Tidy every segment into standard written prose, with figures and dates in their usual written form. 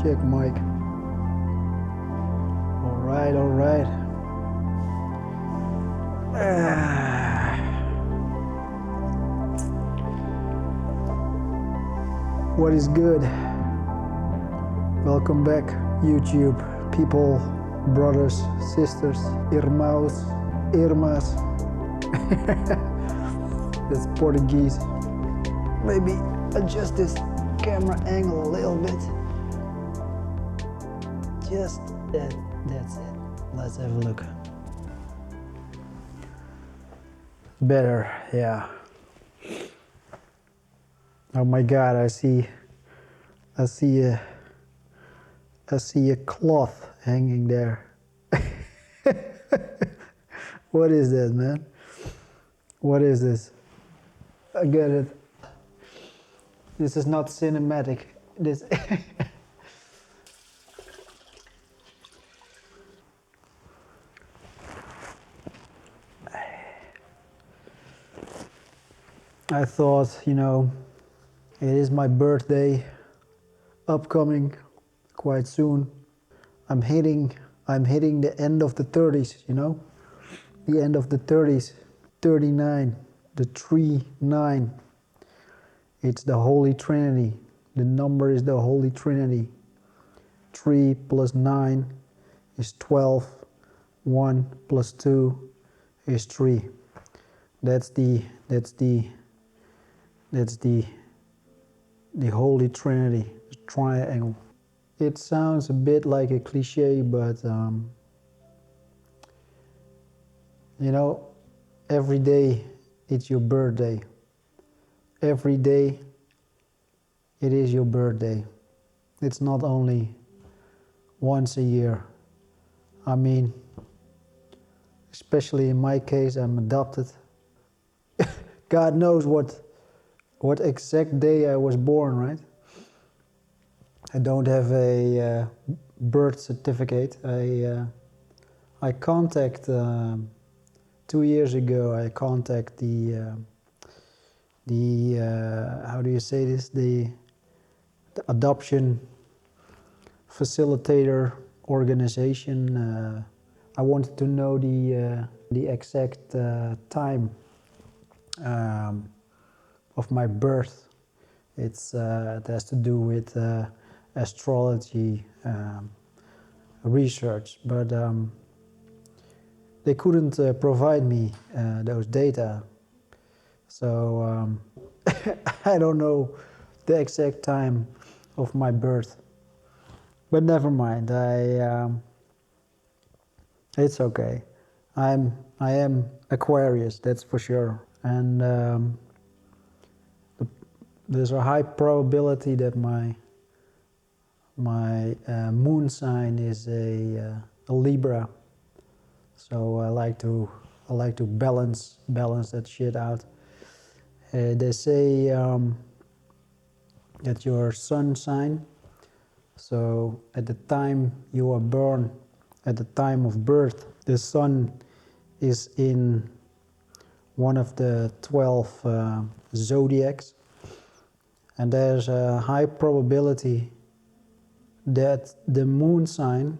Check mic. Alright, alright. What is good? Welcome back, YouTube people, brothers, sisters, irmãos, irmas. That's Portuguese. Maybe adjust this camera angle a little bit. Just that, that's it. Let's have a look. Better, yeah. Oh my God, I see a cloth hanging there. What is that, man? What is this? I get it. This is not cinematic. This. I thought, you know, it is my birthday, upcoming quite soon. I'm hitting the end of the 30s, you know, the end of the 30s, 39, the 3-9. It's the Holy Trinity. The number is the Holy Trinity. 3 plus 9 is 12. 1 plus 2 is 3. That's the Holy Trinity, the triangle. It sounds a bit like a cliche, but you know, every day it's your birthday. Every day it is your birthday. It's not only once a year. I mean, especially in my case, I'm adopted. God knows what exact day I was born, right? I don't have a birth certificate. I contact 2 years ago. I contact the how do you say this? The adoption facilitator organization. I wanted to know the exact time of my birth. It has to do with astrology research, but they couldn't provide me those data, so I don't know the exact time of my birth. But never mind. It's okay. I am Aquarius, that's for sure, and there's a high probability that my moon sign is a Libra. So I like to balance that shit out. They say that your sun sign. So at the time you are born, at the time of birth, the sun is in one of the 12 zodiacs. And there's a high probability that the moon sign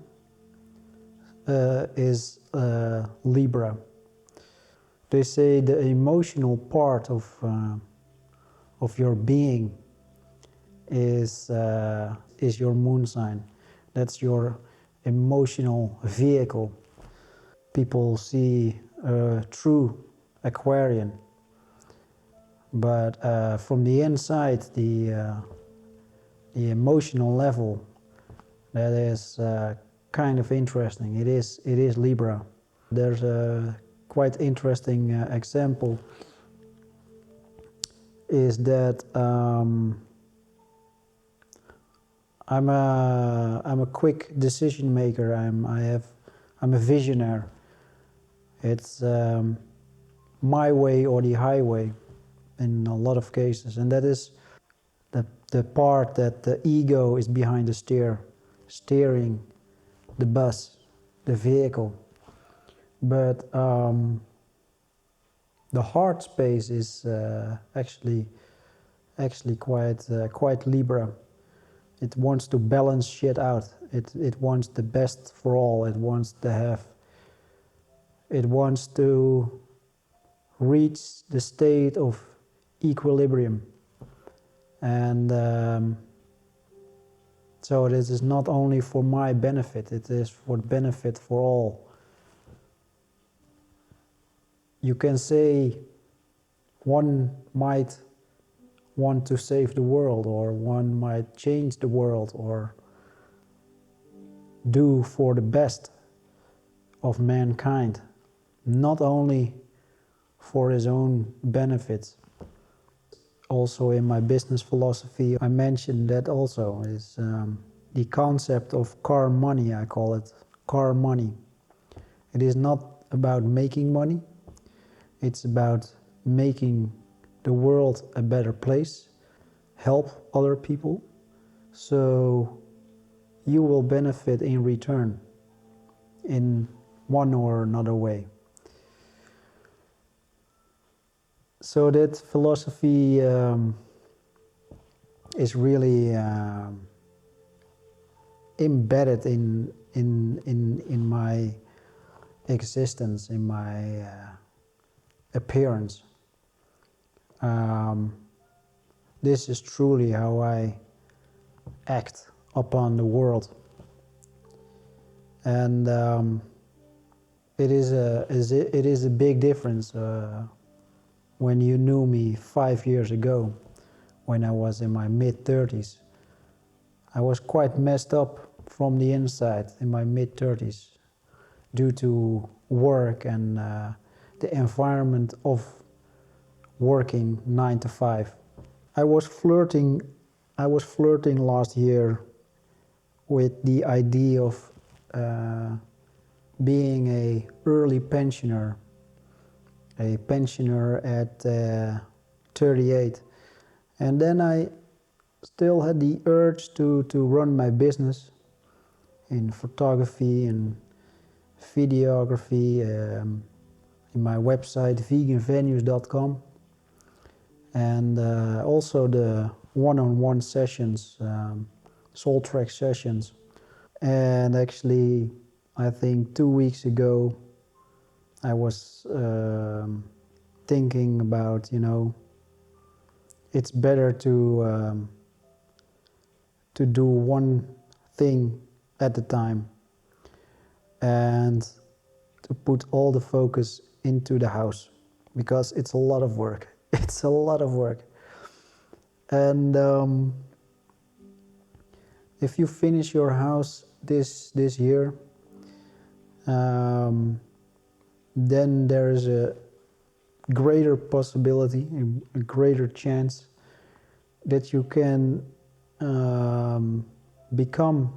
is Libra. They say the emotional part of your being is your moon sign. That's your emotional vehicle. People see a true Aquarian. But from the inside, the emotional level, that is kind of interesting. It is Libra. There's a quite interesting example. Is that I'm a quick decision maker. I'm a visionary. It's my way or the highway in a lot of cases, and that is the part that the ego is behind the steering the bus, the vehicle. But the heart space is actually quite Libra. It wants to balance shit out. It wants the best for all. It wants to reach the state of equilibrium. And so this is not only for my benefit, it is for the benefit for all. You can say one might want to save the world, or one might change the world, or do for the best of mankind, not only for his own benefits. Also in my business philosophy, I mentioned that also, is the concept of car money, I call it car money. It is not about making money, it's about making the world a better place, help other people, so you will benefit in return in one or another way. So that philosophy is really embedded in my existence, in my appearance. This is truly how I act upon the world, and it is a big difference when you knew me 5 years ago, when I was in my mid-30s. I was quite messed up from the inside in my mid-30s due to work and the environment of working 9 to 5. I was flirting last year with the idea of being a early pensioner, a pensioner at 38. And then I still had the urge to run my business in photography and videography, in my website veganvenues.com, and also the one-on-one sessions, soul track sessions. And actually, I think 2 weeks ago, I was thinking about, it's better to do one thing at a time and to put all the focus into the house, because it's a lot of work. It's a lot of work. And if you finish your house this year, then there is a greater possibility, a greater chance that you can become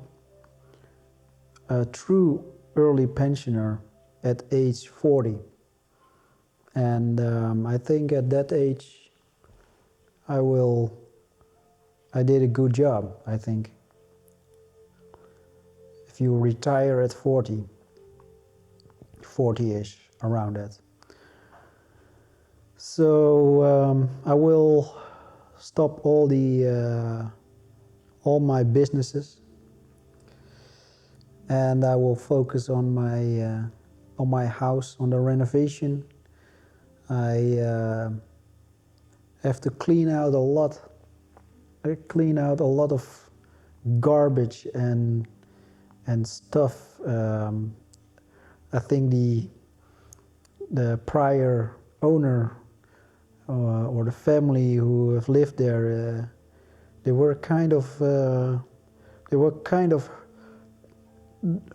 a true early pensioner at age 40. And I think at that age I did a good job, I think. If you retire at 40-ish, around that. So I will stop all my businesses, and I will focus on my house, on the renovation. I have to clean out a lot of garbage and stuff. I think the prior owner or the family who have lived there, they were kind of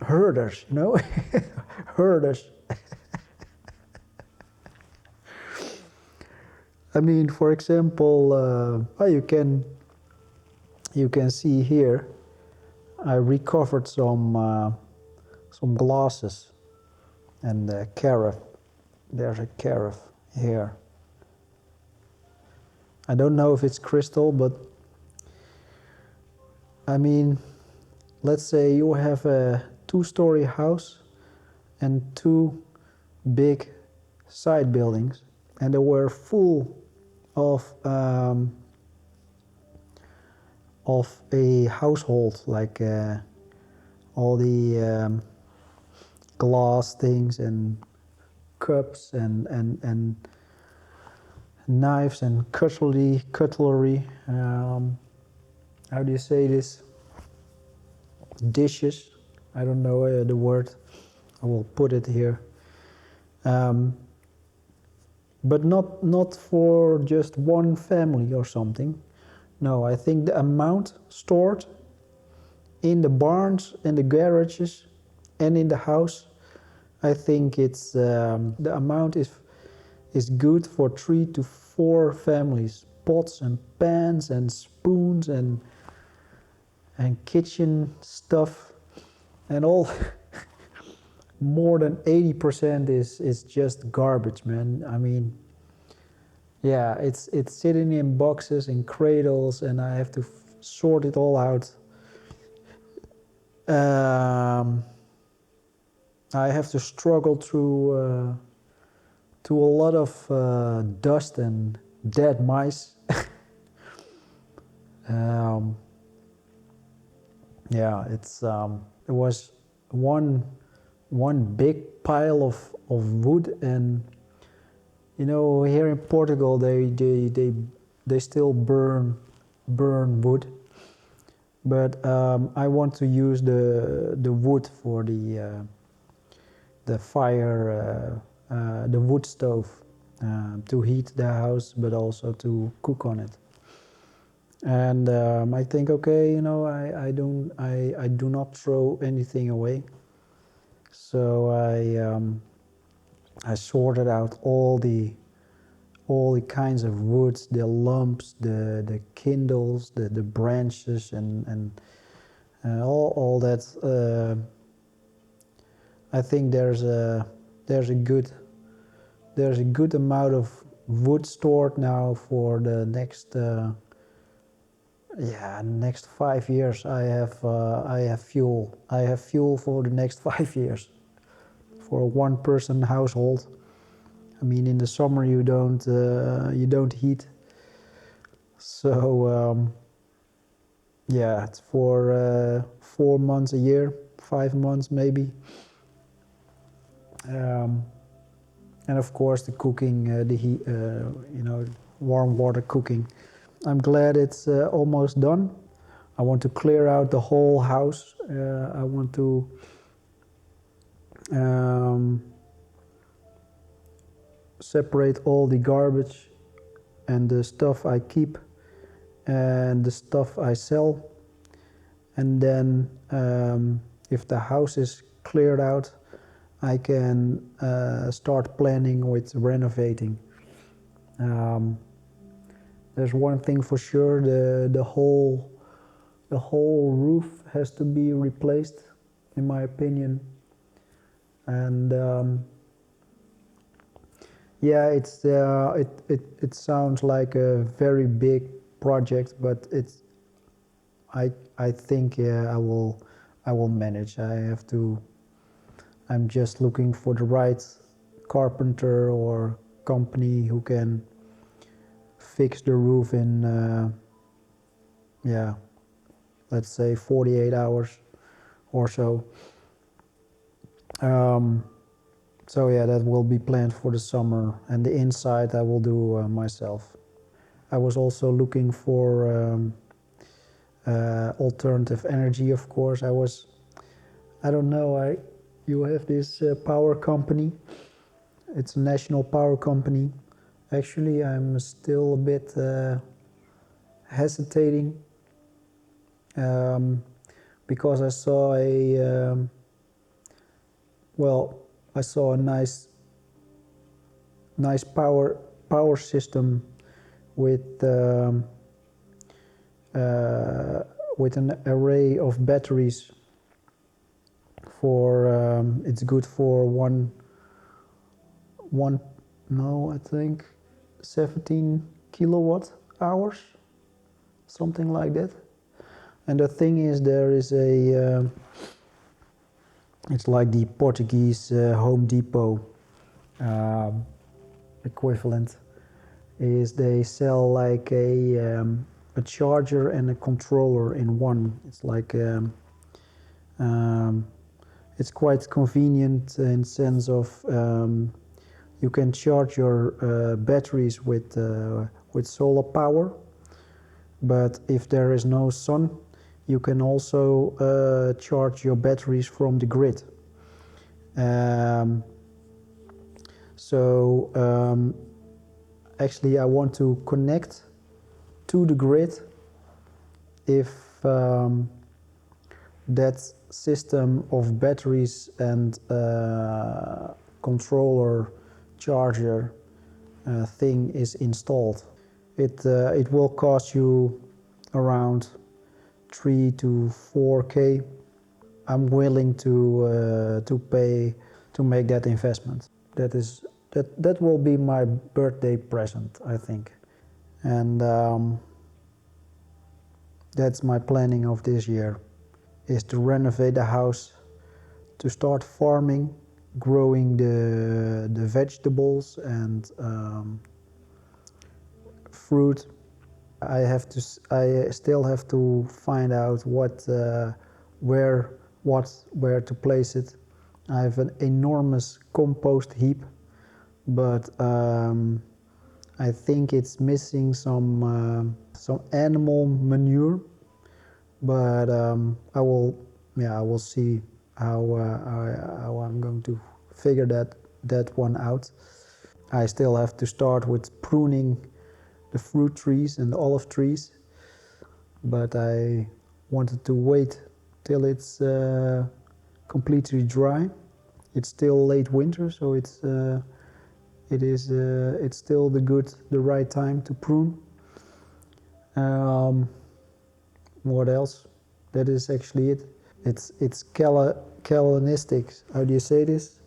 herders, herders. I mean, for example, you can see here, I recovered some glasses and a carafe. There's a carafe here. I don't know if it's crystal, but I mean, let's say you have a 2-story house and 2 big side buildings, and they were full of of a household, like all the glass things and cups and knives and cutlery. How do you say this? Dishes. I don't know the word. I will put it here. But not for just one family or something. No, I think the amount stored in the barns, in the garages, and in the house, I think it's the amount is good for 3 to 4 families. Pots and pans and spoons and kitchen stuff and all. More than 80% is just garbage, man. I mean, yeah, it's sitting in boxes and cradles, and I have to sort it all out. I have to struggle through to a lot of dust and dead mice. Yeah, it was one big pile of wood, and you know, here in Portugal they still burn wood, but I want to use the wood for the fire, the wood stove, to heat the house, but also to cook on it. And I think, okay, you know, I do not throw anything away. So I sorted out all the kinds of woods, the lumps, the kindles, the branches, and all that. I think there's a good amount of wood stored now for the next next 5 years. I have fuel. I have fuel for the next 5 years for a one-person household. I mean, in the summer you don't heat, so yeah, it's for 4 months a year, 5 months maybe. And of course the cooking, the heat, you know, warm water cooking. I'm glad it's almost done. I want to clear out the whole house. I want to separate all the garbage and the stuff I keep and the stuff I sell. And then if the house is cleared out, I can start planning with renovating. There's one thing for sure: the whole roof has to be replaced, in my opinion. And yeah, it sounds like a very big project, but I think I will manage. I'm just looking for the right carpenter or company who can fix the roof in let's say 48 hours or so. So yeah, that will be planned for the summer, and the inside I will do myself. I was also looking for alternative energy, of course. I don't know, you have this power company. It's a national power company. Actually, I'm still a bit hesitating because I saw I saw a nice power system with an array of batteries. For it's good for I think 17 kilowatt hours, something like that. And the thing is, there is it's like the Portuguese Home Depot equivalent. Is they sell like a a charger and a controller in one. It's like it's quite convenient in sense of you can charge your batteries with solar power, but if there is no sun, you can also charge your batteries from the grid. Actually I want to connect to the grid if that system of batteries and controller charger thing is installed. It will cost you around 3 to 4K. I'm willing to pay to make that investment. That will be my birthday present, I think. And that's my planning of this year, is to renovate the house, to start farming, growing the vegetables and fruit. I still have to find out where to place it. I have an enormous compost heap, but I think it's missing some animal manure. But I will see how I'm going to figure that one out. I still have to start with pruning the fruit trees and the olive trees, but I wanted to wait till it's completely dry. It's still late winter, so it's still the right time to prune. What else? That is actually it. It's Calvinistic. How do you say this?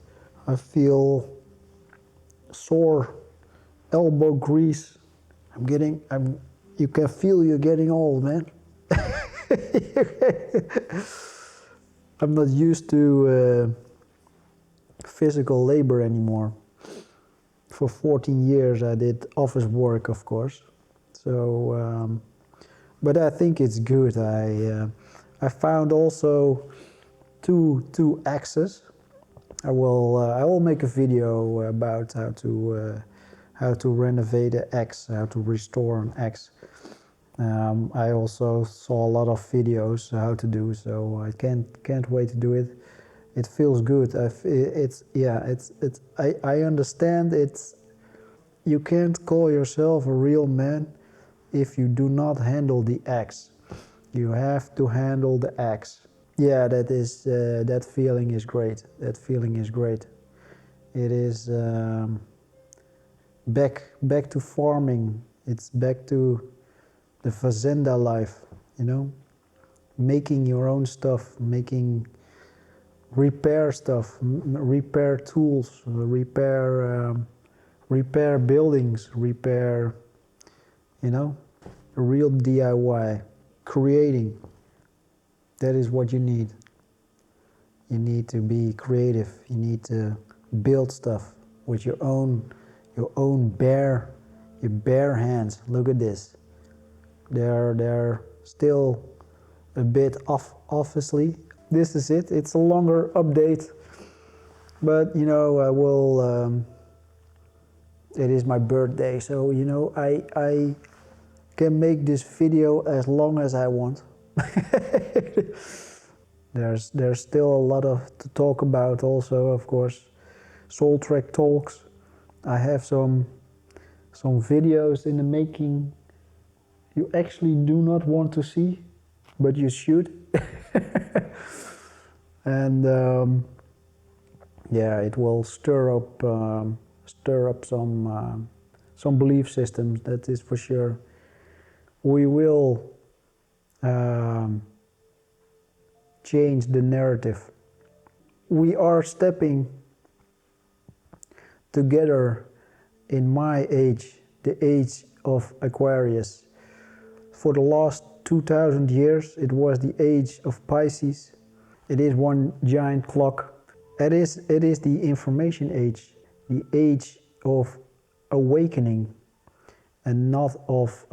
I feel sore elbow grease. You can feel you're getting old, man. I'm not used to physical labor anymore. For 14 years I did office work, of course. So, but I think it's good. I found also two axes. I will make a video about how to renovate an axe, how to restore an axe. I also saw a lot of videos how to do so. I can't wait to do it. It feels good. I understand it's. You can't call yourself a real man if you do not handle the axe. You have to handle the axe. Yeah, that feeling is great. That feeling is great. It is back to farming. It's back to the fazenda life, you know, making your own stuff, making repair stuff, repair tools, repair buildings, repair, you know, real DIY, creating. That is what you need. You need to be creative. You need to build stuff with your bare hands. Look at this. They're still a bit off, obviously. This is it. It's a longer update, but you know, I will. It is my birthday, so you know, I can make this video as long as I want. There's still a lot to talk about. Also, of course, Soul Track talks. I have some videos in the making. You actually do not want to see, but you should. And yeah, it will stir up some belief systems. That is for sure. We will change the narrative. We are stepping together in my age, the age of Aquarius. For the last 2000 years, it was the age of Pisces. It is one giant clock. It is the information age, the age of awakening, and not of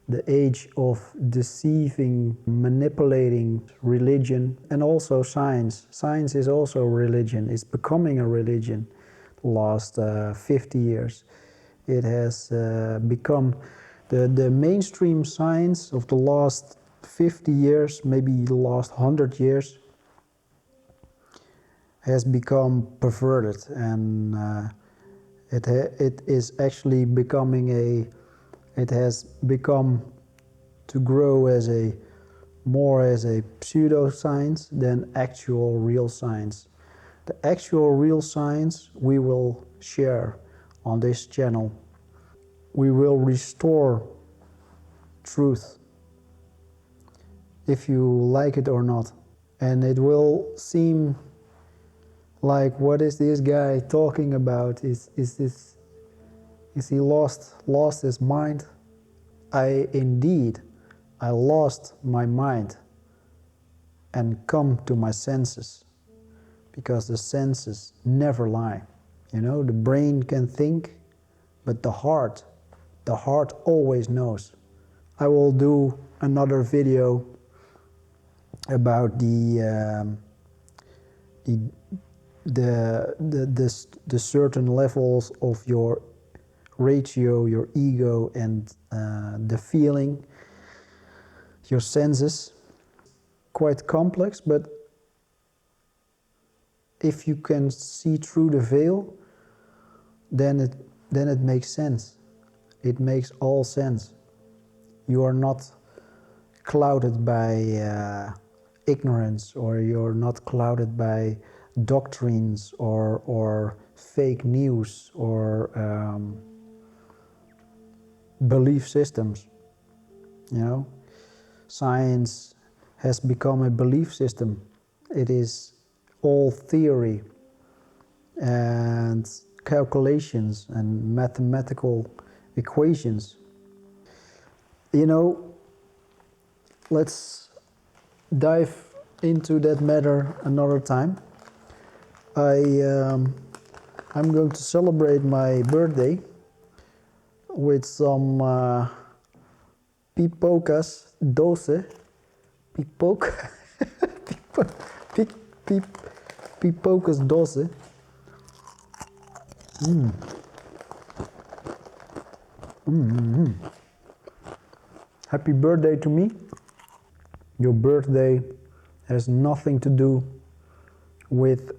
the age of deceiving, manipulating religion, and also science. Science is also religion. It's becoming a religion the last 50 years. It has become the mainstream science of the last 50 years, maybe the last 100 years, has become perverted, and it is actually becoming it has become to grow as more as a pseudo-science than actual real science. The actual real science we will share on this channel. We will restore truth, if you like it or not. And it will seem like, what is this guy talking about? Is he lost his mind? I lost my mind and come to my senses, because the senses never lie. You know, the brain can think, but the heart always knows. I will do another video about the certain levels of your ratio, your ego, and the feeling, your senses. Quite complex, but if you can see through the veil, then it makes sense. It makes all sense. You are not clouded by ignorance, or you're not clouded by doctrines or fake news or belief systems. You know, science has become a belief system. It is all theory and calculations and mathematical equations. You know, let's dive into that matter another time. I'm going to celebrate my birthday with some pipocas doce. Pipocas doce. Happy birthday to me. Your birthday has nothing to do with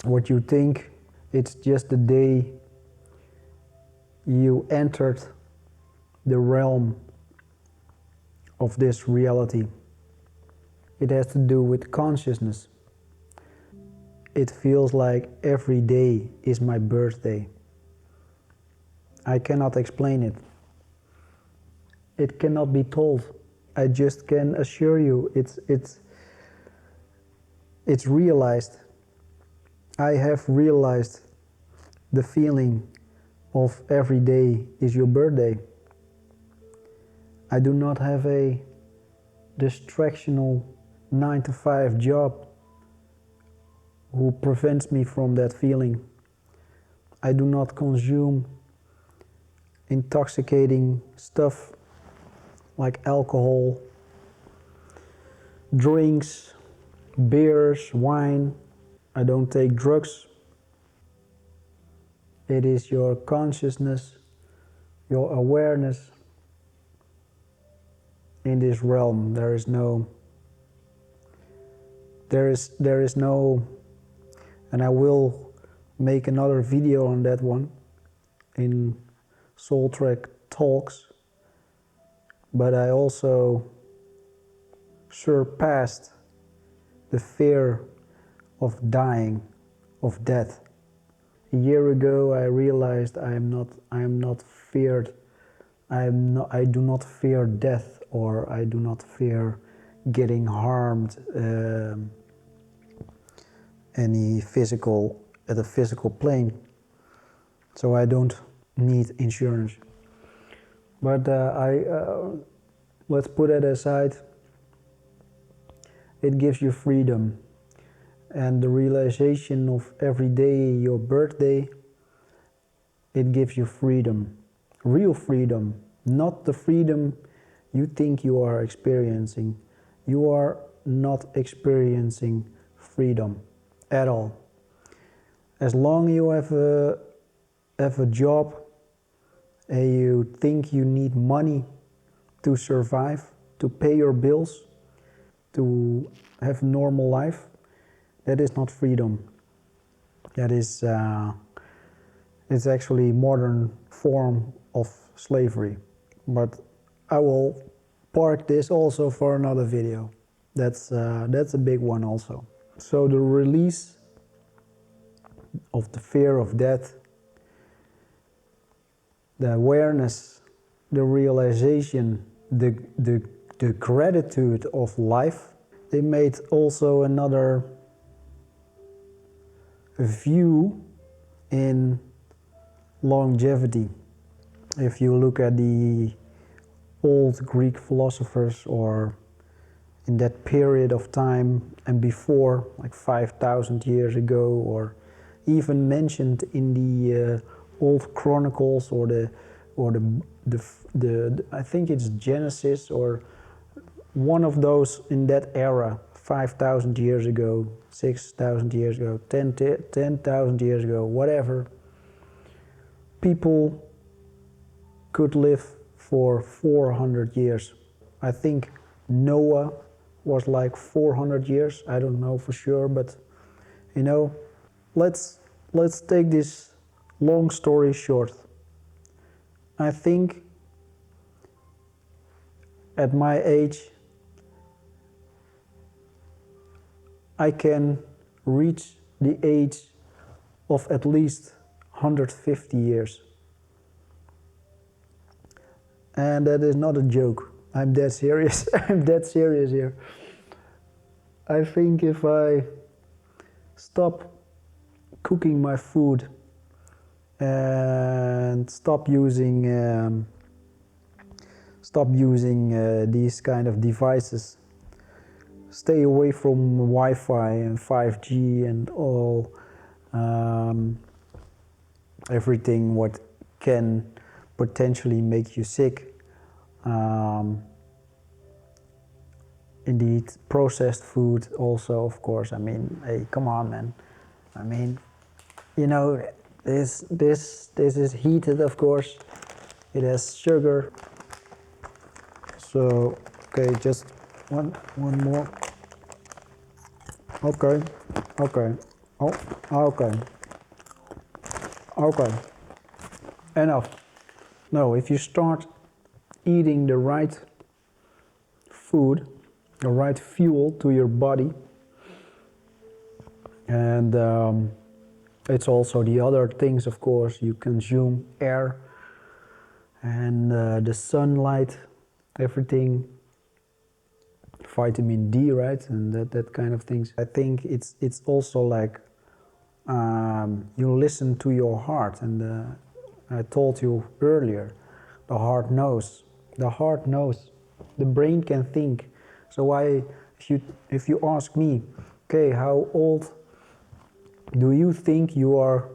what you think. It's just the day you entered the realm of this reality. It has to do with consciousness. It feels like every day is my birthday. I cannot explain it. It cannot be told. I just can assure you it's realized. I have realized the feeling of every day is your birthday. I do not have a distractional 9-to-5 job who prevents me from that feeling. I do not consume intoxicating stuff like alcohol, drinks, beers, wine. I don't take drugs. It is your consciousness, your awareness in this realm. There is no, and I will make another video on that one in Soul Trek Talks, but I also surpassed the fear of dying, of death. A year ago I realized I am not feared. I do not fear death, or I do not fear getting harmed any physical, at a physical plane. So I don't need insurance. But let's put it aside. It gives you freedom, and the realization of every day your birthday, it gives you freedom real freedom, not the freedom you think you are experiencing. You are not experiencing freedom at all. As long as you have a job and you think you need money to survive, to pay your bills, to have a normal life, that is not freedom. That is it's actually a modern form of slavery. But I will park this also for another video. That's a big one also. So the release of the fear of death, the awareness, the realization, the gratitude of life. They made also another view in longevity. If you look at the old Greek philosophers, or in that period of time and before, like 5,000 years ago, or even mentioned in the old chronicles, or the I think it's Genesis or one of those in that era, 5,000 years ago, 6,000 years ago, 10,000 years ago, whatever. People could live for 400 years. I think Noah was like 400 years. I don't know for sure, but you know, let's take this long story short. I think at my age I can reach the age of at least 150 years. And that is not a joke. I'm dead serious. I'm dead serious here. I think if I stop cooking my food and stop using these kind of devices, stay away from Wi-Fi and 5G and all everything what can potentially make you sick. Indeed, processed food also, of course. I mean, hey, come on, man. I mean, you know, this is heated, of course. It has sugar. So, okay, just one more. Okay, okay, oh, okay, okay. Enough. No, if you start eating the right food, the right fuel to your body, and it's also the other things, of course. You consume air and the sunlight, everything, vitamin D, right, and that kind of things. I think it's also like you listen to your heart, and I told you earlier, the heart knows. The heart knows. The brain can think. So if you ask me, okay, how old do you think you are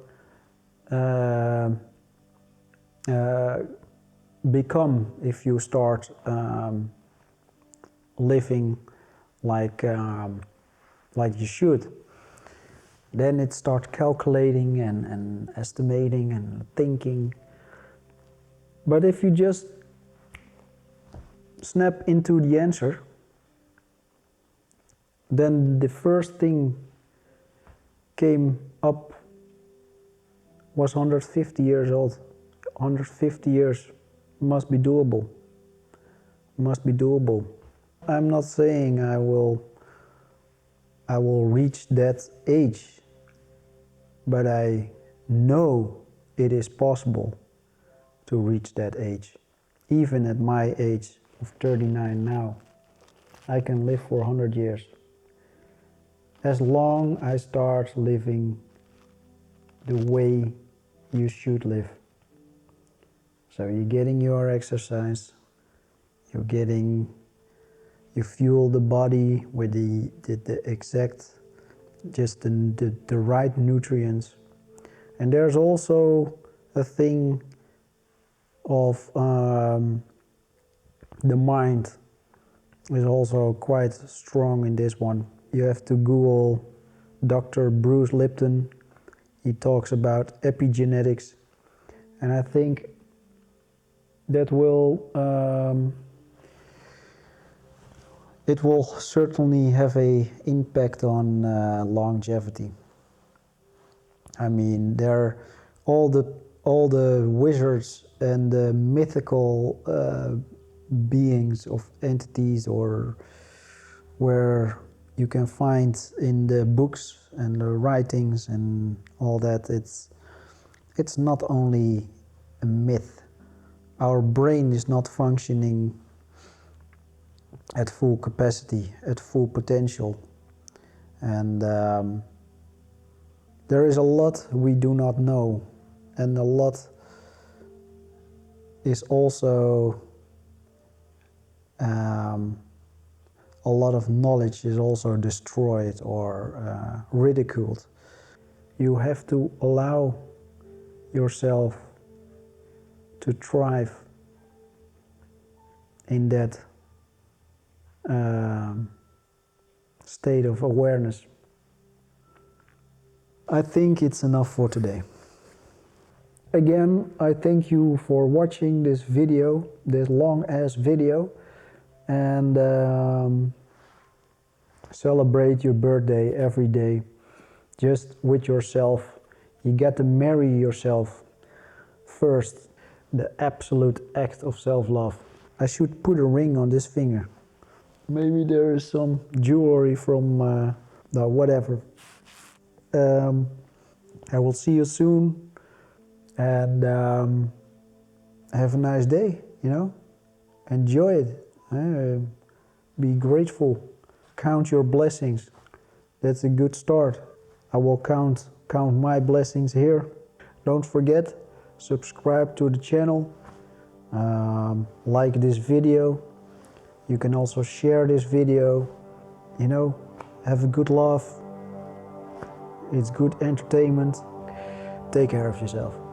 become if you start living like you should? Then it starts calculating and estimating and thinking. But if you just snap into the answer, then the first thing came up was 150 years old. 150 years must be doable. Must be doable. I'm not saying I will reach that age, but I know it is possible to reach that age. Even at my age of 39 now, I can live for 100 years. As long as I start living the way you should live. So you're getting your exercise, you fuel the body with the exact, just the right nutrients. And there's also a thing of the mind is also quite strong in this one. You have to Google Dr. Bruce Lipton. He talks about epigenetics, and I think that it will certainly have an impact on longevity. I mean, all the wizards and the mythical beings of entities, or where you can find in the books and the writings and all that, it's not only a myth. Our brain is not functioning at full capacity, at full potential, and there is a lot we do not know, and a lot is also a lot of knowledge is also destroyed or ridiculed. You have to allow yourself to thrive in that state of awareness. I think it's enough for today. Again, I thank you for watching this video, this long-ass video, and celebrate your birthday every day, just with yourself. You got to marry yourself first, the absolute act of self-love. I should put a ring on this finger. Maybe there is some jewelry from whatever. I will see you soon, and have a nice day, you know? Enjoy it. Be grateful. Count your blessings. That's a good start. I will count my blessings here. Don't forget, subscribe to the channel, like this video. You can also share this video, you know, have a good laugh. It's good entertainment. Take care of yourself.